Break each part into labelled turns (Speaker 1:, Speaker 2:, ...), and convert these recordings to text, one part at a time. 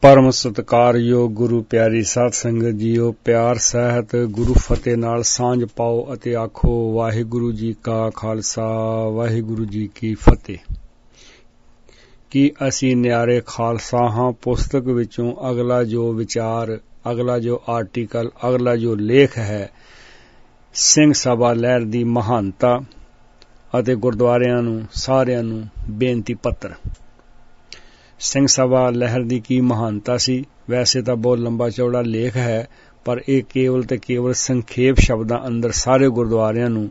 Speaker 1: परम सत्कारयोग गुरु प्यारी साध संगत जीओ, प्यार सहित गुरु फतेह नाल सांझ पाओ अते आखो वाहिगुरु जी का खालसा वाहिगुरु जी की फतेह। कि असी न्यारे खालसा हां पुस्तक विचों अगला जो विचार, अगला जो आर्टिकल, अगला जो लेख है ਸਿੰਘ सभा लहर दी महानता अते गुरुद्वारियां नूं सारियां नूं बेनती पत्र। ਸਿੰਘ सभा लहर दी की महानता सी? वैसे तो बहुत लंबा चौड़ा लेख है, पर यह केवल ते केवल संखेप शब्दां अंदर सारे गुरुद्वारियां नूं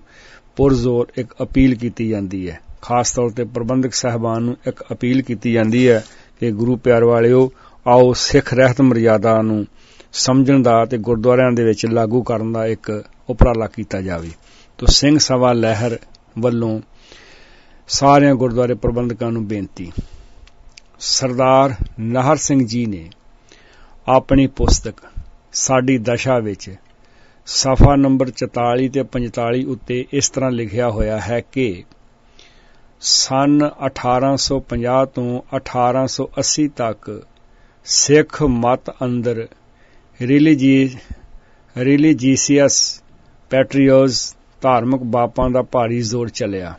Speaker 1: पुरजोर एक अपील की जाती है। खास तौर पर प्रबंधक साहबान नूं एक अपील की जाती है कि गुरु प्यार वालिओ, आओ सिख रहत मर्यादा नूं समझण दा ते गुरुद्वारियां दे विच लागू करन दा एक उपराला कीता जावे। तो ਸਿੰਘ सभा लहर ਵੱਲੋਂ सारे गुरुद्वारे प्रबंधकां नूं बेनती। सरदार नाहर सिंह जी ने अपनी पुस्तक साडी दशा विच सफा नंबर 44 ते 45 उत्ते इस तरह लिखिया होया है कि सन 1850 तो 1880 तक सिख मत अंदर रिलीजीसीअस पैट्रियोज धार्मिक बापां दा भारी जोर चलिया।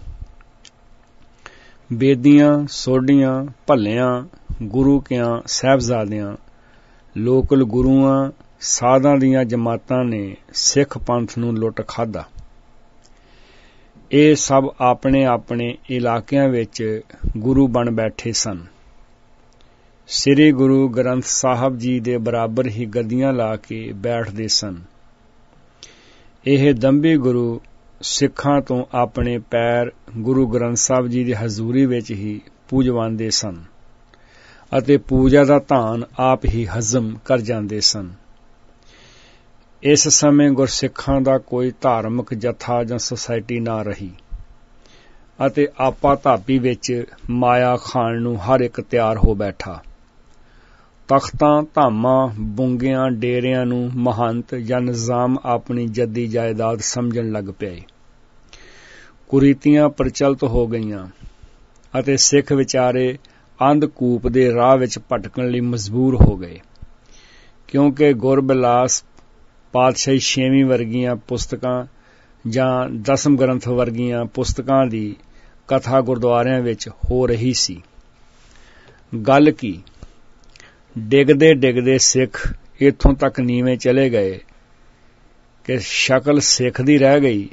Speaker 1: बेदियां सोडियां भल्लियां गुरु कियां साहबजादियां लोकल गुरुआं साधां दियां जमातां ने सिख पंथ नूं लुट खाधा। ਇਹ सब अपने अपने इलाकिਆਂ विच गुरु बन बैठे सन। श्री गुरु ग्रंथ साहब जी दे बराबर ही गद्दियां ला के बैठदे सन। ਇਹ दंभी गुरु सिखां तो अपने पैर गुरु ग्रंथ साहब जी की हजूरी विच ही पूजवांदे सन अते पूजा दा धान आप ही हजम कर जांदे सन। इस समय गुरसिखां दा कोई धार्मिक जथा जां सोसाइटी ना रही अते आपा धापी विच माया खाण नूं हर एक तैयार हो बैठा। तख्तां धामां बुंगियां डेरियां नूं महंत जां निजाम अपनी जद्दी जायदाद समझण लग पए। कुरीतियां प्रचलित हो गईयां अते सिख विचारे अंधकूप दे राह विच भटकण लई मजबूर हो गए, क्योंकि गुरबिलास पातशाही 6वीं वर्गियां पुस्तकां जां दसम ग्रंथ वर्गियां पुस्तकां दी कथा गुरुद्वारियां विच हो रही सी। गल की डिगदे डिगदे सिख इत्थों तक नीवें चले गए कि शक्ल सिख दी रह गई,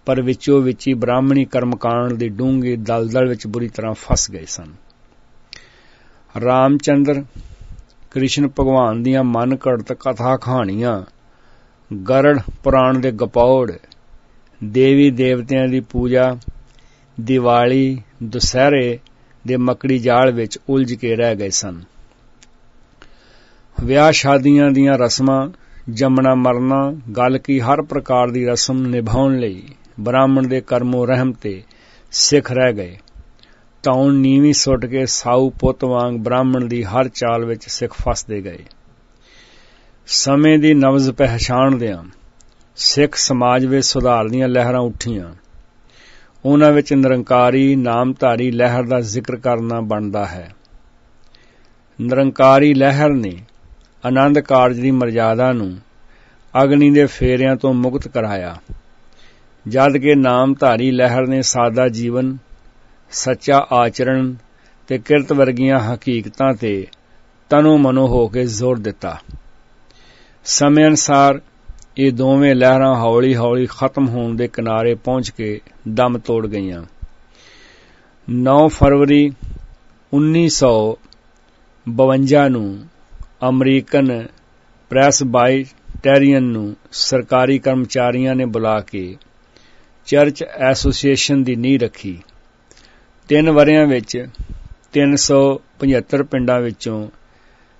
Speaker 1: पर विचों विची ब्राह्मणी कर्मकांड दी डूंगी दलदल विच बुरी तरह फस गए सन। रामचंद्र कृष्ण भगवान दियां मन घड़त कथा कहानियां, गरड़ पुराण दे गपौड़, देवी देवतियां दी पूजा, दिवाली दुसहरे दे मकड़ी जाल विच उलझ के रह गए सन। विआह शादियां दियां रस्मां, जमना मरना, गल की हर प्रकार दी रस्म निभाउण लई ब्राह्मण दे कर्मों रहम ते सिख रह गए। धौण नीवी सुट के साऊ पुत वांग ब्राह्मण दी हर चाल विच सिख फसदे गए। समय दी नब्ज पहचाणदिआं सिख समाज विच सुधार दीआं लहरां उठीआं। उन्हां विच निरंकारी नामधारी लहर दा जिक्र करना बनदा है। निरंकारी लहर ने आनंद कारज दी मर्यादा नूं अग्नि दे फेरिਆਂ ਤੋਂ मुक्त कराया, जद कि नामधारी लहर ने सादा जीवन, सच्चा आचरण ते किरत वर्गियां हकीकतां ते तनो मनो हो के जोर दिता। समय अनुसार ये दोवें लहरां हौली हौली खत्म होण दे किनारे पहुंच के दम तोड़ गईयां। 9 फरवरी 1952 नूं अमरीकन प्रेसबाइटेरियन नूं सरकारी कर्मचारियां ने बुला के चर्च एसोसीएशन दी नींह रखी। 3 वरियां विच 375 पिंडां विचों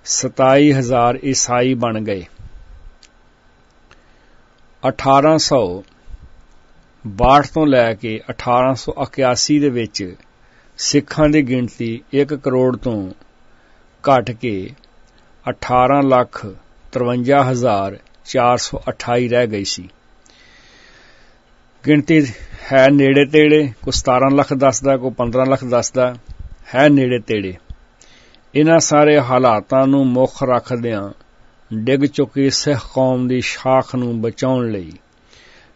Speaker 1: 27,000 ईसाई बन गए। 1862 ਤੋਂ ਲੈ ਕੇ 1881 ਦੇ ਵਿੱਚ ਸਿੱਖਾਂ ਦੀ ਗਿਣਤੀ 1 ਕਰੋੜ ਤੋਂ ਘਟ ਕੇ 18,53,428 रह गई सी। गिनती है नेड़े तेड़े, कोई 17 ਲੱਖ दसदा, कोई 15 ਲੱਖ दसदा, है नेड़े तेड़े। ਇਨ੍ਹਾਂ ਸਾਰੇ ਹਾਲਾਤਾਂ ਨੂੰ ਮੁੱਖ ਰੱਖਦਿਆਂ ਡਿੱਗ ਚੁੱਕੀ ਸਿੱਖ ਕੌਮ ਦੀ ਸ਼ਾਖ ਨੂੰ ਬਚਾਉਣ ਲਈ,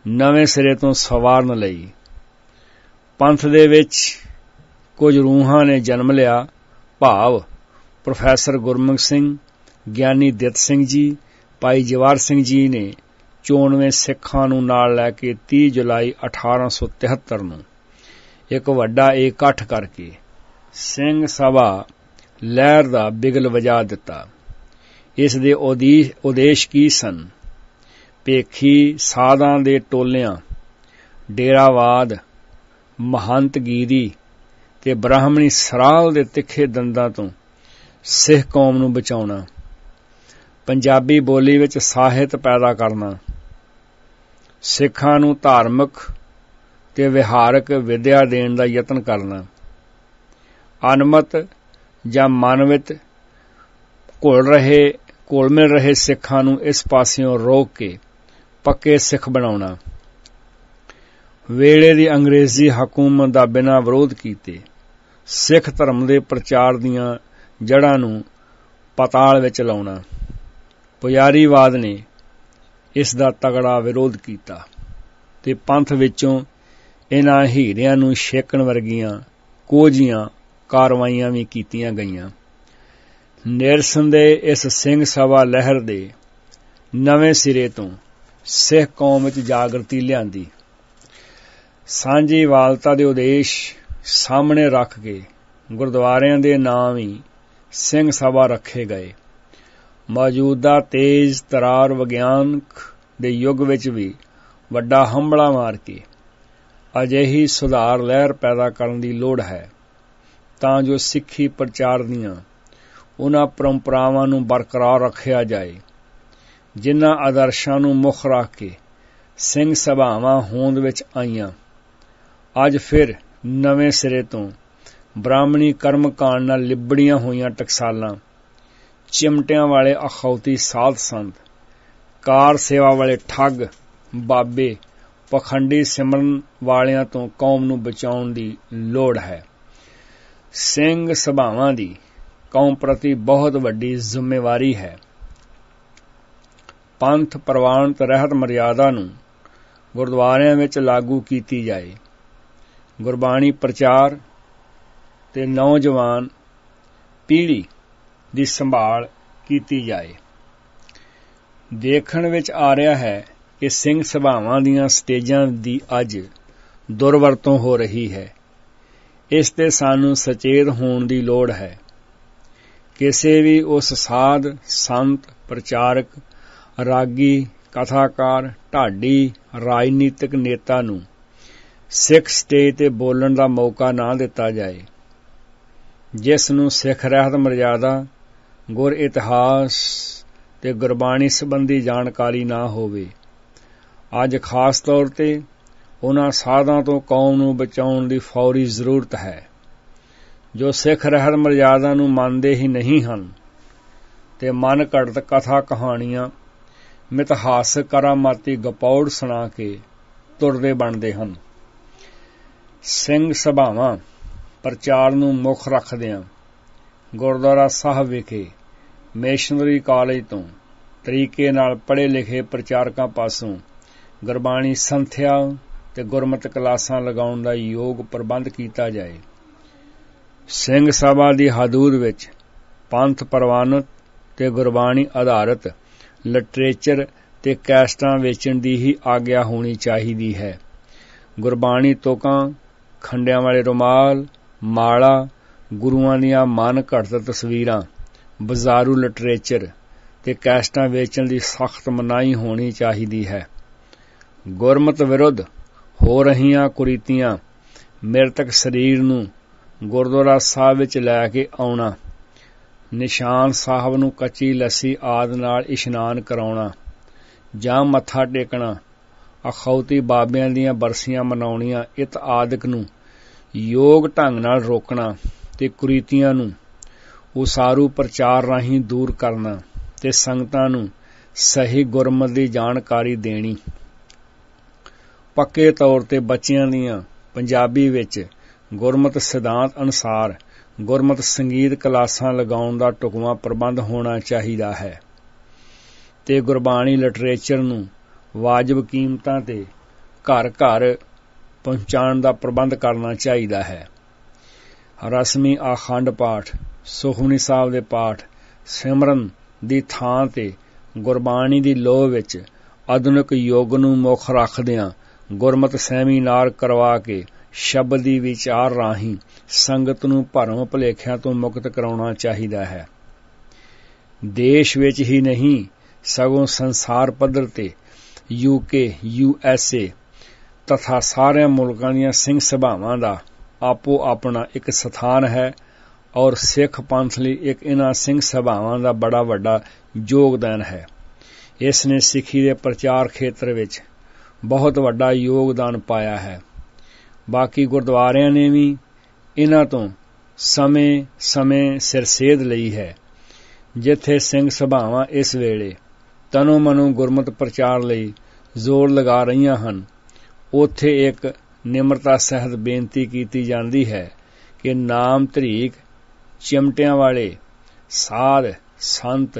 Speaker 1: ਨਵੇਂ ਸਿਰੇ ਤੋਂ ਸਵਾਰਨ ਲਈ ਪੰਥ ਦੇ ਵਿੱਚ ਕੁਝ ਰੂਹਾਂ ਨੇ ਜਨਮ ਲਿਆ। ਭਾਵ ਪ੍ਰੋਫੈਸਰ ਗੁਰਮੁਖ ਸਿੰਘ, ਗਿਆਨੀ ਦਿੱਤ ਸਿੰਘ ਜੀ, ਭਾਈ ਜਵਾਹਰ ਸਿੰਘ ਜੀ ਨੇ 94 ਸਿੱਖਾਂ ਨੂੰ ਨਾਲ ਲੈ ਕੇ 30 ਜੁਲਾਈ 1873 ਨੂੰ ਇੱਕ ਵੱਡਾ ਇਕੱਠ ਕਰਕੇ ਸਿੰਘ ਸਭਾ ਲਹਿਰ ਦਾ ਬਿਗਲ ਵਜਾ ਦਿੱਤਾ। ਇਸ ਦੇ ਉਦੇਸ਼ ਕੀ ਸਨ? ਭੇਖੀ ਸਾਧਾਂ ਦੇ ਟੋਲਿਆਂ, ਡੇਰਾਵਾਦ, ਮਹੰਤਗੀਰੀ ਤੇ ਬ੍ਰਾਹਮਣੀ ਸਰਾਲ ਦੇ ਤਿੱਖੇ ਦੰਦਾਂ ਤੋਂ ਸਿੱਖ ਕੌਮ ਨੂੰ ਬਚਾਉਣਾ, ਪੰਜਾਬੀ ਬੋਲੀ ਵਿੱਚ ਸਾਹਿਤ ਪੈਦਾ ਕਰਨਾ, ਸਿੱਖਾਂ ਨੂੰ ਧਾਰਮਿਕ ਤੇ ਵਿਹਾਰਕ ਵਿਦਿਆ ਦੇਣ ਦਾ ਯਤਨ ਕਰਨਾ, ਅਨਮਤ ਜਾਂ ਮਨ ਵਿੱਚ ਘੁਲ ਮਿਲ ਰਹੇ ਸਿੱਖਾਂ ਨੂੰ ਇਸ ਪਾਸਿਓਂ ਰੋਕ ਕੇ ਪੱਕੇ ਸਿੱਖ ਬਣਾਉਣਾ, ਵੇਲੇ ਦੀ ਅੰਗਰੇਜ਼ੀ ਹਕੂਮਤ ਦਾ ਬਿਨਾਂ ਵਿਰੋਧ ਕੀਤੇ ਸਿੱਖ ਧਰਮ ਦੇ ਪ੍ਰਚਾਰ ਦੀਆਂ ਜੜ੍ਹਾਂ ਨੂੰ ਪਤਾਲ ਵਿੱਚ ਲਾਉਣਾ। ਪੁਜਾਰੀਵਾਦ ਨੇ ਇਸ ਦਾ ਤਗੜਾ ਵਿਰੋਧ ਕੀਤਾ ਤੇ ਪੰਥ ਵਿੱਚੋਂ ਇਨ੍ਹਾਂ ਹੀਰਿਆਂ ਨੂੰ ਛੇਕਣ ਵਰਗੀਆਂ ਕੋਝੀਆਂ ਕਾਰਵਾਈਆਂ ਵੀ ਕੀਤੀਆਂ ਗਈਆਂ। ਨਿਰਸੰਦੇਹ ਇਸ ਸਿੰਘ ਸਭਾ ਲਹਿਰ ਦੇ ਨਵੇਂ ਸਿਰੇ ਤੋਂ ਸਿੱਖ ਕੌਮ ਵਿੱਚ ਜਾਗਰਤੀ ਲਿਆਂਦੀ। ਸਾਂਝੀਵਾਲਤਾ ਦੇ ਉਦੇਸ਼ ਸਾਹਮਣੇ ਰੱਖ ਕੇ ਗੁਰਦੁਆਰਿਆਂ ਦੇ ਨਾਂ ਵੀ ਸਿੰਘ ਸਭਾ ਰੱਖੇ ਗਏ। ਮੌਜੂਦਾ ਤੇਜ਼ ਤਰਾਰ ਵਿਗਿਆਨਕ ਦੇ ਯੁੱਗ ਵਿੱਚ ਵੀ ਵੱਡਾ ਹੰਭਲਾ ਮਾਰ ਕੇ ਅਜਿਹੀ ਸੁਧਾਰ ਲਹਿਰ ਪੈਦਾ ਕਰਨ ਦੀ ਲੋੜ ਹੈ ਤਾਂ ਜੋ ਸਿੱਖੀ ਪ੍ਰਚਾਰ ਦੀਆਂ ਉਹਨਾਂ ਪਰੰਪਰਾਵਾਂ ਨੂੰ ਬਰਕਰਾਰ ਰੱਖਿਆ ਜਾਏ ਜਿਨ੍ਹਾਂ ਆਦਰਸ਼ਾਂ ਨੂੰ ਮੁੱਖ ਰੱਖ ਕੇ ਸਿੰਘ ਸਭਾਵਾਂ ਹੋਂਦ ਵਿੱਚ ਆਈਆਂ। ਅੱਜ ਫਿਰ ਨਵੇਂ ਸਿਰੇ ਤੋਂ ਬ੍ਰਾਹਮਣੀ ਕਰਮਕਾਂਡ ਨਾਲ ਲਿਬੜੀਆਂ ਹੋਈਆਂ ਟਕਸਾਲਾਂ, ਚਿਮਟਿਆਂ ਵਾਲੇ ਅਖੌਤੀ ਸਾਧ ਸੰਤ, ਕਾਰ ਸੇਵਾ ਵਾਲੇ ਠੱਗ ਬਾਬੇ, ਪਖੰਡੀ ਸਿਮਰਨ ਵਾਲਿਆਂ ਤੋਂ ਕੌਮ ਨੂੰ ਬਚਾਉਣ ਦੀ ਲੋੜ ਹੈ। ਸਿੰਘ ਸਭਾਵਾਂ ਦੀ ਕੌਮ ਪ੍ਰਤੀ ਬਹੁਤ ਵੱਡੀ ਜ਼ਿੰਮੇਵਾਰੀ ਹੈ। ਪੰਥ ਪ੍ਰਵਾਨਿਤ ਰਹਿਤ ਮਰਿਆਦਾ ਨੂੰ ਗੁਰਦੁਆਰਿਆਂ ਵਿੱਚ ਲਾਗੂ ਕੀਤੀ ਜਾਏ। ਗੁਰਬਾਣੀ ਪ੍ਰਚਾਰ ਤੇ ਨੌਜਵਾਨ ਪੀੜ੍ਹੀ ਦੀ ਸੰਭਾਲ ਕੀਤੀ ਜਾਏ। ਦੇਖਣ ਵਿੱਚ ਆ ਰਿਹਾ ਹੈ ਕਿ ਸਿੰਘ ਸਭਾਵਾਂ ਦੀਆਂ ਸਟੇਜਾਂ ਦੀ ਅੱਜ ਦੁਰਵਰਤੋਂ ਹੋ ਰਹੀ ਹੈ। ਇਸ ਤੇ ਸਾਨੂੰ ਸੁਚੇਤ ਹੋਣ ਦੀ ਲੋੜ ਹੈ। ਕਿਸੇ ਵੀ ਉਸ ਸਾਧ, ਸੰਤ, ਪ੍ਰਚਾਰਕ, ਰਾਗੀ, ਕਥਾਕਾਰ, ਢਾਡੀ, ਰਾਜਨੀਤਿਕ ਨੇਤਾ ਨੂੰ ਸਿੱਖ ਸਟੇਜ ਤੇ ਬੋਲਣ ਦਾ ਮੌਕਾ ਨਾ ਦਿੱਤਾ ਜਾਏ ਜਿਸ ਨੂੰ ਸਿੱਖ ਰਹਿਤ ਮਰਿਆਦਾ, ਗੁਰ ਇਤਿਹਾਸ ਤੇ ਗੁਰਬਾਣੀ ਸੰਬੰਧੀ ਜਾਣਕਾਰੀ ਨਾ ਹੋਵੇ। ਅੱਜ ਖਾਸ ਤੌਰ ਤੇ ਉਹਨਾਂ ਸਾਧਾਂ ਤੋਂ ਕੌਮ ਨੂੰ ਬਚਾਉਣ ਦੀ ਫੌਰੀ ਜ਼ਰੂਰਤ ਹੈ ਜੋ ਸਿੱਖ ਰਹਿਤ ਮਰਿਆਦਾ ਨੂੰ ਮੰਨਦੇ ਹੀ ਨਹੀਂ ਹਨ ਤੇ ਮਨ ਘੜਤ ਕਥਾ ਕਹਾਣੀਆਂ, ਮਿਥਹਾਸਕ ਕਰਾਮਾਤੀ ਗਪੌੜ ਸੁਣਾ ਕੇ ਤੁਰਦੇ ਬਣਦੇ ਹਨ। ਸਿੰਘ ਸਭਾਵਾਂ ਪ੍ਰਚਾਰ ਨੂੰ ਮੁੱਖ ਰੱਖਦਿਆਂ ਗੁਰਦੁਆਰਾ ਸਾਹਿਬ ਵਿਖੇ ਮਿਸ਼ਨਰੀ ਕਾਲਜ ਤੋਂ ਤਰੀਕੇ ਨਾਲ ਪੜ੍ਹੇ ਲਿਖੇ ਪ੍ਰਚਾਰਕਾਂ ਪਾਸੋਂ ਗੁਰਬਾਣੀ ਸੰਥਿਆ ਤੇ ਗੁਰਮਤਿ ਕਲਾਸਾਂ ਲਗਾਉਣ ਦਾ ਯੋਗ ਪ੍ਰਬੰਧ ਕੀਤਾ ਜਾਏ। ਸਿੰਘ ਸਭਾ ਦੀ ਹਦੂਦ ਵਿੱਚ ਪੰਥ ਪ੍ਰਵਾਨਿਤ ਤੇ ਗੁਰਬਾਣੀ ਆਧਾਰਿਤ ਲਿਟਰੇਚਰ ਤੇ ਕੈਸਟਾਂ ਵੇਚਣ ਦੀ ਹੀ ਆਗਿਆ ਹੋਣੀ ਚਾਹੀਦੀ ਹੈ। ਗੁਰਬਾਣੀ ਤੁਕਾਂ, ਖੰਡਿਆਂ ਵਾਲੇ ਰੁਮਾਲ, ਮਾਲਾ, ਗੁਰੂਆਂ ਦੀਆਂ ਮਨ ਘੜਤ ਤਸਵੀਰਾਂ, ਬਜ਼ਾਰੂ ਲਿਟਰੇਚਰ ਤੇ ਕੈਸਟਾਂ ਵੇਚਣ ਦੀ ਸਖਤ ਮਨਾਹੀ ਹੋਣੀ ਚਾਹੀਦੀ ਹੈ। ਗੁਰਮਤਿ ਵਿਰੁੱਧ ਹੋ ਰਹੀਆਂ ਕੁਰੀਤੀਆਂ, ਮ੍ਰਿਤਕ ਸਰੀਰ ਨੂੰ ਗੁਰਦੁਆਰਾ ਸਾਹਿਬ ਵਿੱਚ ਲੈ ਕੇ ਆਉਣਾ, ਨਿਸ਼ਾਨ ਸਾਹਿਬ ਨੂੰ ਕੱਚੀ ਲੱਸੀ ਆਦਿ ਨਾਲ ਇਸ਼ਨਾਨ ਕਰਾਉਣਾ ਜਾਂ ਮੱਥਾ ਟੇਕਣਾ, ਅਖੌਤੀ ਬਾਬਿਆਂ ਦੀਆਂ ਬਰਸੀਆਂ ਮਨਾਉਣੀਆਂ ਇਤ ਆਦਿਕ ਨੂੰ ਯੋਗ ਢੰਗ ਨਾਲ ਰੋਕਣਾ ਤੇ ਕੁਰੀਤੀਆਂ ਨੂੰ ਉਸਾਰੂ ਪ੍ਰਚਾਰ ਰਾਹੀਂ ਦੂਰ ਕਰਨਾ ਤੇ ਸੰਗਤਾਂ ਨੂੰ ਸਹੀ ਗੁਰਮਤਿ ਦੀ ਜਾਣਕਾਰੀ ਦੇਣੀ। ਪੱਕੇ ਤੌਰ ਤੇ ਬੱਚਿਆਂ ਦੀਆਂ ਪੰਜਾਬੀ ਵਿੱਚ ਗੁਰਮਤਿ ਸਿਧਾਂਤ ਅਨੁਸਾਰ ਗੁਰਮਤ ਸੰਗੀਤ ਕਲਾਸਾਂ ਲਗਾਉਣ ਦਾ ਢੁਕਵਾਂ ਪ੍ਰਬੰਧ ਹੋਣਾ ਚਾਹੀਦਾ ਹੈ ਤੇ ਗੁਰਬਾਣੀ ਲਿਟਰੇਚਰ ਨੂੰ ਵਾਜਬ ਕੀਮਤਾਂ ਤੇ ਘਰ ਘਰ ਪਹੁੰਚਾਉਣ ਦਾ ਪ੍ਰਬੰਧ ਕਰਨਾ ਚਾਹੀਦਾ ਹੈ। ਰਸਮੀ ਆਖੰਡ ਪਾਠ, ਸੁਖਮਨੀ ਸਾਹਿਬ ਦੇ ਪਾਠ, ਸਿਮਰਨ ਦੀ ਥਾਂ ਤੇ ਗੁਰਬਾਣੀ ਦੀ ਲੋਹ ਵਿੱਚ ਆਧੁਨਿਕ ਯੁੱਗ ਨੂੰ ਮੁੱਖ ਰੱਖਦਿਆਂ ਗੁਰਮਤ ਸੈਮੀਨਾਰ ਕਰਵਾ ਕੇ ਸ਼ਬਦ ਦੀ ਵਿਚਾਰ ਰਾਹੀਂ ਸੰਗਤ ਨੂੰ ਭਰਮ ਭੁਲੇਖਿਆਂ ਤੋਂ ਮੁਕਤ ਕਰਾਉਣਾ ਚਾਹੀਦਾ ਹੈ। ਦੇਸ਼ ਵਿੱਚ ਹੀ ਨਹੀਂ ਸਗੋਂ ਸੰਸਾਰ ਪੱਧਰ ਤੇ UK, USA ਤਥਾ ਸਾਰਿਆਂ ਮੁਲਕਾਂ ਦੀਆਂ ਸਿੰਘ ਸਭਾਵਾਂ ਦਾ ਆਪੋ ਆਪਣਾ ਇੱਕ ਸਥਾਨ ਹੈ ਔਰ ਸਿੱਖ ਪੰਥ ਲਈ ਇੱਕ ਇਨ੍ਹਾਂ ਸਿੰਘ ਸਭਾਵਾਂ ਦਾ ਬੜਾ ਵੱਡਾ ਯੋਗਦਾਨ ਹੈ। ਇਸ ਨੇ ਸਿੱਖੀ ਦੇ ਪ੍ਰਚਾਰ ਖੇਤਰ ਵਿੱਚ ਬਹੁਤ ਵੱਡਾ ਯੋਗਦਾਨ ਪਾਇਆ ਹੈ। ਬਾਕੀ ਗੁਰਦੁਆਰਿਆਂ ਨੇ ਵੀ ਇਨ੍ਹਾਂ ਤੋਂ ਸਮੇਂ ਸਿਰ ਸੇਧ ਲਈ ਹੈ। ਜਿੱਥੇ ਸਿੰਘ ਸਭਾਵਾਂ ਇਸ ਵੇਲੇ ਤਨੋ ਮਨੋ ਗੁਰਮਤ ਪ੍ਰਚਾਰ ਲਈ ਜ਼ੋਰ ਲਗਾ ਰਹੀਆਂ ਹਨ, ਉੱਥੇ ਇੱਕ ਨਿਮਰਤਾ ਸਹਿਤ ਬੇਨਤੀ ਕੀਤੀ ਜਾਂਦੀ ਹੈ ਕਿ ਨਾਮ ਧਰੀਕ ਚਿਮਟਿਆਂ ਵਾਲੇ ਸਾਧ ਸੰਤ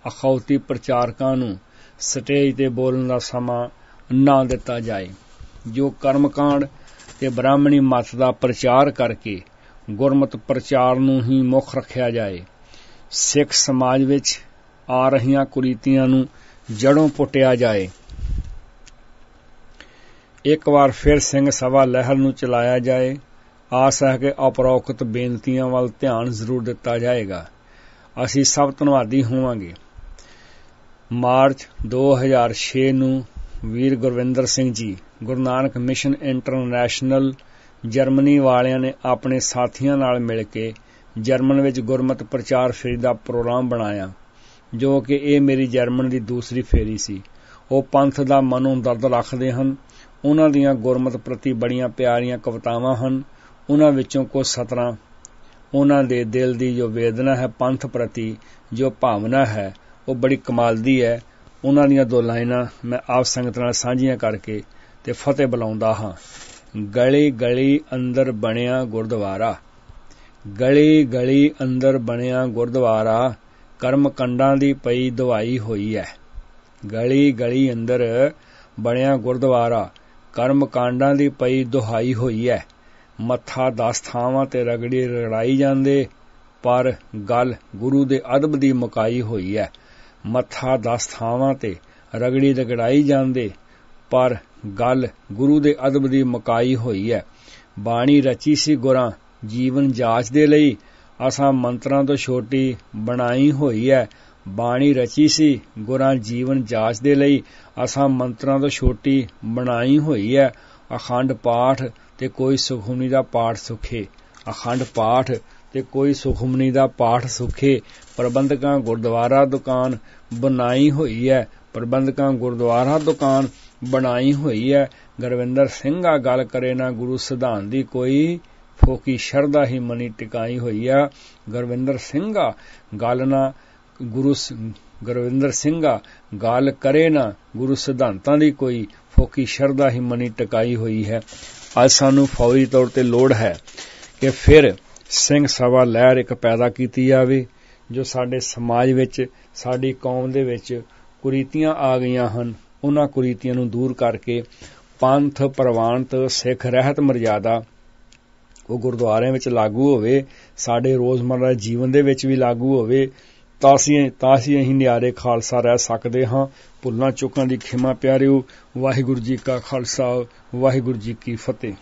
Speaker 1: ਅਖੌਤੀ ਪ੍ਰਚਾਰਕਾਂ ਨੂੰ ਸਟੇਜ ਤੇ ਬੋਲਣ ਦਾ ਸਮਾਂ ਨਾ ਦਿੱਤਾ ਜਾਏ। ਜੋ ਕਰਮਕਾਂਡ ਤੇ ਬ੍ਰਾਹਮਣੀ ਮੱਤ ਦਾ ਪ੍ਰਚਾਰ ਕਰਕੇ ਗੁਰਮਤ ਪ੍ਰਚਾਰ ਨੂੰ ਹੀ ਮੁੱਖ ਰੱਖਿਆ ਜਾਏ। ਸਿੱਖ ਸਮਾਜ ਵਿੱਚ ਆ ਰਹੀਆਂ ਕੁਰੀਤੀਆਂ ਨੂੰ ਜੜੋਂ ਪੁੱਟਿਆ ਜਾਏ। ਇੱਕ ਵਾਰ ਫਿਰ ਸਿੰਘ ਸਭਾ ਲਹਿਰ ਨੂੰ ਚਲਾਇਆ ਜਾਏ। ਆਸ ਹੈ ਕਿ ਉਪਰੋਕਤ ਬੇਨਤੀਆਂ ਵੱਲ ਧਿਆਨ ਜ਼ਰੂਰ ਦਿੱਤਾ ਜਾਏਗਾ। ਅਸੀਂ ਸਭ ਧੰਨਵਾਦੀ ਹੋਵਾਂਗੇ। ਮਾਰਚ 2006 ਨੂੰ ਵੀਰ Gurvinder Singh ji, Guru Nanak mission international Germany ਵਾਲਿਆਂ ਨੇ ਆਪਣੇ ਸਾਥੀਆਂ ਨਾਲ ਮਿਲ ਕੇ ਜਰਮਨ ਵਿੱਚ ਗੁਰਮਤ ਪ੍ਰਚਾਰ ਫੇਰੀ ਦਾ ਪ੍ਰੋਗਰਾਮ ਬਣਾਇਆ, ਜੋ ਕਿ ਇਹ ਮੇਰੀ ਜਰਮਨ ਦੀ ਦੂਸਰੀ ਫੇਰੀ ਸੀ। ਉਹ ਪੰਥ ਦਾ ਮਨੋਂ ਦਰਦ ਰੱਖਦੇ ਹਨ। ਉਹਨਾਂ ਦੀਆਂ ਗੁਰਮਤ ਪ੍ਰਤੀ ਬੜੀਆਂ ਪਿਆਰੀਆਂ ਕਵਿਤਾਵਾਂ ਹਨ। ਉਹਨਾਂ ਵਿੱਚੋਂ ਕੁਝ ਸਤਰਾਂ ਉਹਨਾਂ ਦੇ ਦਿਲ ਦੀ ਜੋ ਵੇਦਨਾ ਹੈ, ਪੰਥ ਪ੍ਰਤੀ ਜੋ ਭਾਵਨਾ ਹੈ, ਉਹ ਬੜੀ ਕਮਾਲ ਦੀ ਹੈ। ਉਹਨਾਂ ਦੀਆਂ ਦੋ ਲਾਈਨਾਂ ਮੈਂ ਆਪ ਸੰਗਤ ਨਾਲ ਸਾਂਝੀਆਂ ਕਰਕੇ ਤੇ ਫਤਿਹ ਬੁਲਾਉਂਦਾ ਹਾਂ। ਗਲੀ ਗਲੀ ਅੰਦਰ ਬਣਿਆ ਗੁਰਦੁਆਰਾ, ਗਲੀ ਗਲੀ ਅੰਦਰ ਬਣਿਆ ਗੁਰਦੁਆਰਾ, ਕਰਮ ਕੰਡਾਂ ਦੀ ਪਈ ਦਵਾਈ ਹੋਈ ਹੈ। ਗਲੀ ਗਲੀ ਅੰਦਰ ਬਣਿਆ ਗੁਰਦੁਆਰਾ, ਕਰਮ ਕਾਂਡਾਂ ਦੀ ਪਈ ਦੁਹਾਈ ਹੋਈ ਹੈ। ਮੱਥਾ 10 ਥਾਵਾਂ ਤੇ ਰਗੜੀ ਰਗੜਾਈ ਜਾਂਦੇ, ਪਰ ਗੱਲ ਗੁਰੂ ਦੇ ਅਦਬ ਦੀ ਮੁਕਾਈ ਹੋਈ ਹੈ। ਮੱਥਾ 10 ਥਾਵਾਂ ਤੇ ਰਗੜੀ ਰਗੜਾਈ ਜਾਂਦੇ, ਪਰ ਗੱਲ ਗੁਰੂ ਦੇ ਅਦਬ ਦੀ ਮੁਕਾਈ ਹੋਈ ਹੈ। ਬਾਣੀ ਰਚੀ ਸੀ ਗੁਰਾਂ ਜੀਵਨ ਜਾਚ ਦੇ ਲਈ, ਅਸਾਂ ਮੰਤਰਾਂ ਤੋਂ ਛੋਟੀ ਬਣਾਈ ਹੋਈ ਹੈ। ਬਾਣੀ ਰਚੀ ਸੀ ਗੁਰਾਂ ਜੀਵਨ ਜਾਚ ਦੇ ਲਈ, ਅਸਾਂ ਮੰਤਰਾਂ ਤੋਂ ਛੋਟੀ ਬਣਾਈ ਹੋਈ ਹੈ। ਅਖੰਡ ਪਾਠ ਤੇ ਕੋਈ ਸੁਖਮਨੀ ਦਾ ਪਾਠ ਸੁਖੇ, ਅਖੰਡ ਪਾਠ ਤੇ ਕੋਈ ਸੁਖਮਨੀ ਦਾ ਪਾਠ ਸੁਖੇ। ਪ੍ਰਬੰਧਕਾਂ ਗੁਰਦੁਆਰਾ ਦੁਕਾਨ ਬਣਾਈ ਹੋਈ ਹੈ, ਪ੍ਰਬੰਧਕਾਂ ਗੁਰਦੁਆਰਾ ਦੁਕਾਨ ਬਣਾਈ ਹੋਈ ਹੈ। ਗੁਰਵਿੰਦਰ ਸਿੰਘਾ ਗੱਲ ਕਰੇ ਨਾ ਗੁਰੂ ਸਿਧਾਂਤ ਦੀ ਕੋਈ, ਫੋਕੀ ਸ਼ਰਧਾ ਹੀ ਮਨੀ ਟਿਕਾਈ ਹੋਈ ਹੈ। ਗੁਰਵਿੰਦਰ ਸਿੰਘਾ ਗੱਲ ਕਰੇ ਨਾ ਗੁਰੂ ਸਿਧਾਂਤਾਂ ਦੀ ਕੋਈ, ਫੋਕੀ ਸ਼ਰਧਾ ਹੀ ਮਨੀ ਟਿਕਾਈ ਹੋਈ ਹੈ। ਅੱਜ ਸਾਨੂੰ ਫੌਰੀ ਤੌਰ ਤੇ ਲੋੜ ਹੈ ਕਿ ਫਿਰ ਸਿੰਘ ਸਭਾ ਲਹਿਰ ਇੱਕ ਪੈਦਾ ਕੀਤੀ ਜਾਵੇ, ਜੋ ਸਾਡੇ ਸਮਾਜ ਵਿੱਚ, ਸਾਡੀ ਕੌਮ ਦੇ ਵਿੱਚ ਕੁਰੀਤੀਆਂ ਆ ਗਈਆਂ ਹਨ, ਉਹਨਾਂ ਕੁਰੀਤੀਆਂ ਨੂੰ ਦੂਰ ਕਰਕੇ ਪੰਥ ਪ੍ਰਵਾਨਤ ਸਿੱਖ ਰਹਿਤ ਮਰਜ਼ਾਦਾ ਉਹ ਗੁਰਦੁਆਰਿਆਂ ਵਿੱਚ ਲਾਗੂ ਹੋਵੇ, ਸਾਡੇ ਰੋਜ਼ਮਰਰਾ ਜੀਵਨ ਦੇ ਵਿੱਚ ਵੀ ਲਾਗੂ ਹੋਵੇ। ਤਾਂ ਅਸੀਂ ਨਿਆਰੇ ਖਾਲਸਾ ਰਹਿ ਸਕਦੇ ਹਾਂ। ਭੁੱਲਾਂ ਚੁੱਕਾਂ ਦੀ ਖਿਮਾ ਪਿਆਰਿਓ। ਵਾਹਿਗੁਰੂ ਜੀ ਕਾ ਖਾਲਸਾ, ਵਾਹਿਗੁਰੂ ਜੀ ਕੀ ਫਤਿਹ।